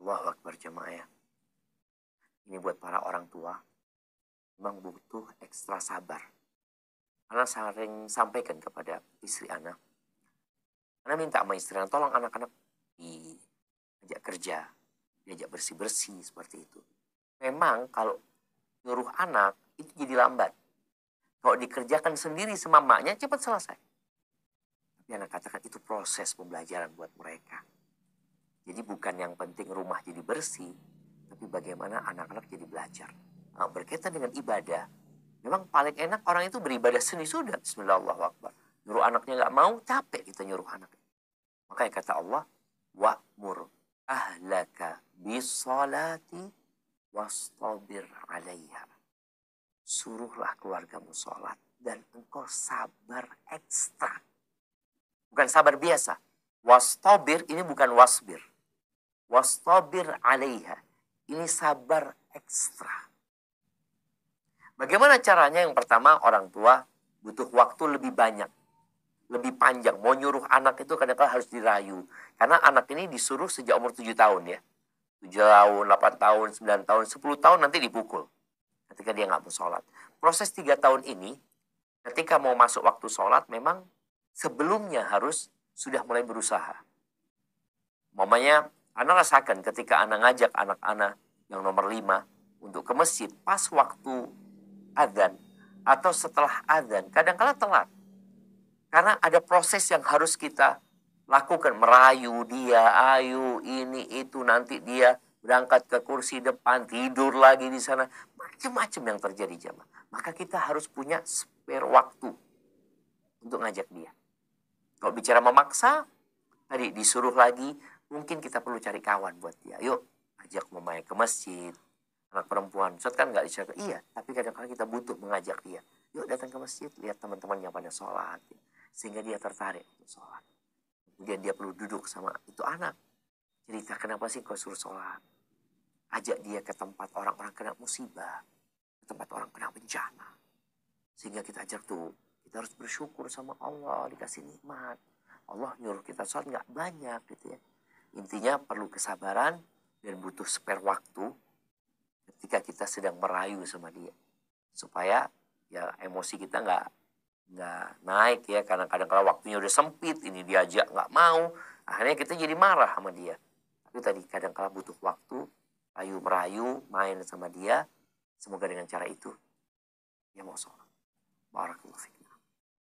Allahu Akbar jemaah ya. Ini buat para orang tua, memang butuh ekstra sabar. Karena sering sampaikan kepada istri anak, Ana minta sama istri, tolong anak-anak diajak kerja, diajak bersih-bersih seperti itu. Memang kalau nyuruh anak itu jadi lambat. Kalau dikerjakan sendiri sama maknya cepat selesai. Tapi anak katakan itu proses pembelajaran buat mereka. Jadi bukan yang penting rumah jadi bersih, tapi bagaimana anak-anak jadi belajar. Nah, berkaitan dengan ibadah, memang paling enak orang itu beribadah sendiri sudah. Bismillahirrahmanirrahim. Nyuruh anaknya nggak mau, capek kita nyuruh anaknya. Makanya kata Allah, wa'mur ahlaka bisolati wastabir alaiha. Suruhlah keluargamu sholat dan engkau sabar ekstra. Bukan sabar biasa. Wastabir ini bukan wasbir. Wastabir alaiha. Ini sabar ekstra. Bagaimana caranya? Yang pertama, orang tua butuh waktu lebih banyak. Lebih panjang. Mau nyuruh anak itu kadang-kadang harus dirayu. Karena anak ini disuruh sejak umur 7 tahun ya. 7 tahun, 8 tahun, 9 tahun, 10 tahun nanti dipukul. Ketika dia nggak mau sholat. Proses 3 tahun ini, ketika mau masuk waktu sholat, memang sebelumnya harus sudah mulai berusaha. Mamanya, anak rasakan ketika anak ngajak anak-anak yang nomor 5 untuk ke masjid, pas waktu adzan atau setelah adzan, kadang-kadang telat. Karena ada proses yang harus kita lakukan, merayu dia, ayo ini itu, nanti dia berangkat ke kursi depan, tidur lagi di sana, macam-macam yang terjadi jamaah. Maka kita harus punya spare waktu untuk ngajak dia. Kalau bicara memaksa, tadi disuruh lagi, mungkin kita perlu cari kawan buat dia. Yuk, ajak mamanya ke masjid. Anak perempuan, Ustaz kan nggak disuruh. Iya, tapi kadang-kadang kita butuh mengajak dia. Yuk datang ke masjid, lihat teman-teman yang pada sholat. Sehingga dia tertarik untuk sholat. Kemudian dia perlu duduk sama itu anak. Cerita, kenapa sih kau suruh sholat? Ajak dia ke tempat orang-orang kena musibah. Ke tempat orang kena bencana. Sehingga kita ajak tuh, kita harus bersyukur sama Allah, dikasih nikmat. Allah nyuruh kita sholat nggak banyak gitu ya. Intinya perlu kesabaran dan butuh spare waktu ketika kita sedang merayu sama dia. Supaya ya emosi kita nggak naik ya. Karena kadang-kadang waktunya udah sempit, ini diajak nggak mau. Akhirnya kita jadi marah sama dia. Tapi tadi kadang-kadang butuh waktu, merayu, main sama dia. Semoga dengan cara itu dia mau sholat. Barakallahu fiik.